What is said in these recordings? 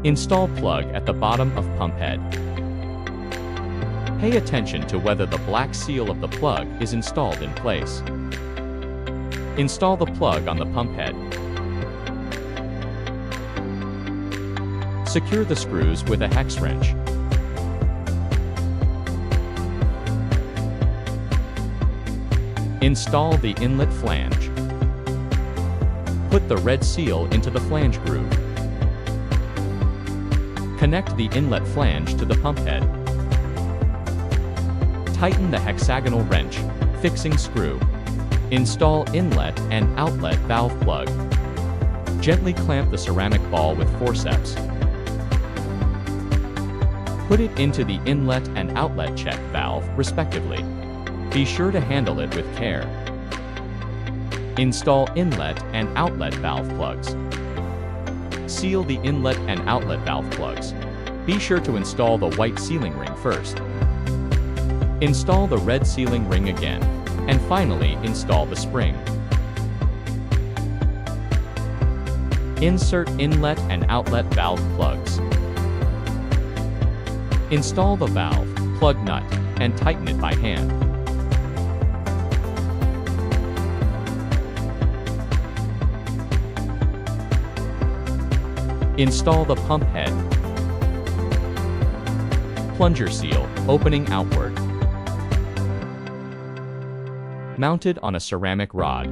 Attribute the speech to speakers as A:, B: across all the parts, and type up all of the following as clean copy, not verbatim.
A: Install plug at the bottom of pump head. Pay attention to whether the black seal of the plug is installed in place. Install the plug on the pump head. Secure the screws with a hex wrench. Install the inlet flange. Put the red seal into the flange groove. Connect the inlet flange to the pump head. Tighten the hexagonal wrench, fixing screw. Install inlet and outlet valve plug. Gently clamp the ceramic ball with forceps. Put it into the inlet and outlet check valve, respectively. Be sure to handle it with care. Install inlet and outlet valve plugs. Seal the inlet and outlet valve plugs. Be sure to install the white sealing ring first. Install the red sealing ring again, and finally install the spring. Insert inlet and outlet valve plugs. Install the valve, plug nut, and tighten it by hand. Install the pump head. Plunger seal, opening outward. Mounted on a ceramic rod.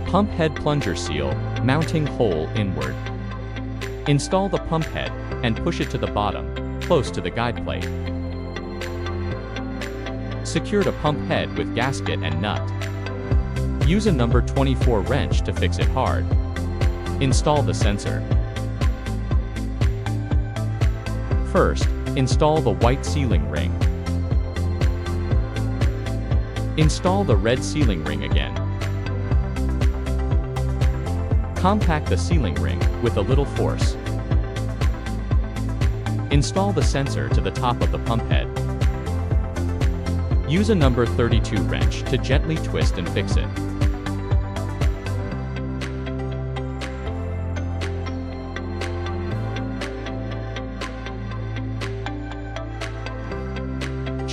A: Pump head plunger seal, mounting hole inward. Install the pump head and push it to the bottom, close to the guide plate. Secure the pump head with gasket and nut. Use a number 24 wrench to fix it hard. Install the sensor. First, install the white sealing ring. Install the red sealing ring again. Compact the sealing ring with a little force. Install the sensor to the top of the pump head. Use a number 32 wrench to gently twist and fix it.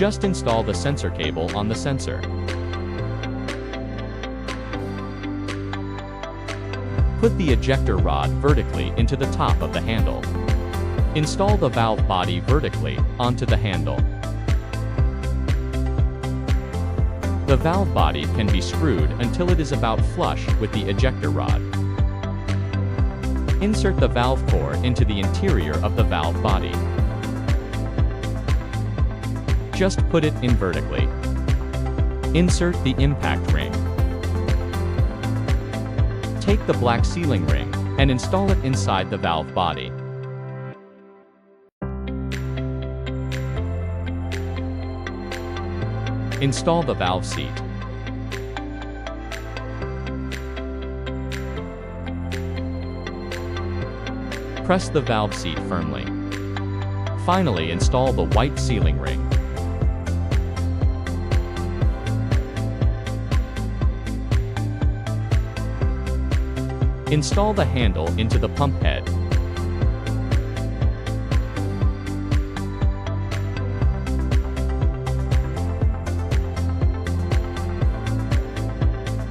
A: Just install the sensor cable on the sensor. Put the ejector rod vertically into the top of the handle. Install the valve body vertically onto the handle. The valve body can be screwed until it is about flush with the ejector rod. Insert the valve core into the interior of the valve body. Just put it in vertically. Insert the impact ring. Take the black sealing ring and install it inside the valve body. Install the valve seat. Press the valve seat firmly. Finally, install the white sealing ring. Install the handle into the pump head.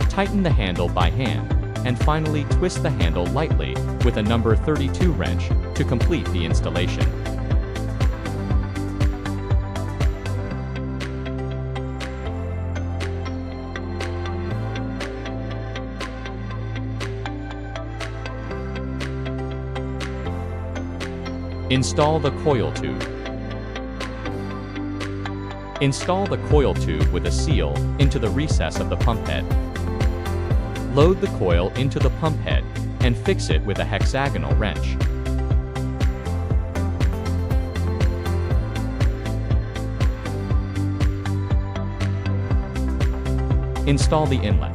A: Tighten the handle by hand, and finally twist the handle lightly with a number 32 wrench to complete the installation. Install the coil tube. Install the coil tube with a seal into the recess of the pump head. Load the coil into the pump head and fix it with a hexagonal wrench. Install the inlet.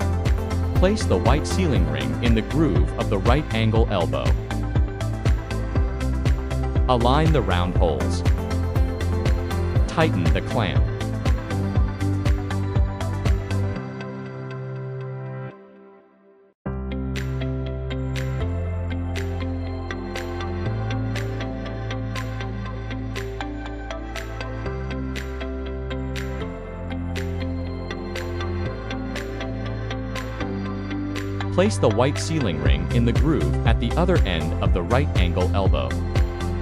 A: Place the white sealing ring in the groove of the right angle elbow. Align the round holes. Tighten the clamp. Place the white sealing ring in the groove at the other end of the right angle elbow.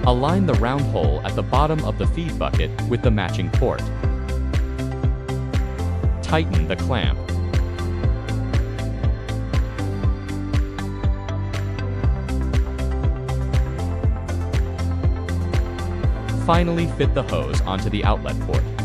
A: Align the round hole at the bottom of the feed bucket with the matching port. Tighten the clamp. Finally, fit the hose onto the outlet port.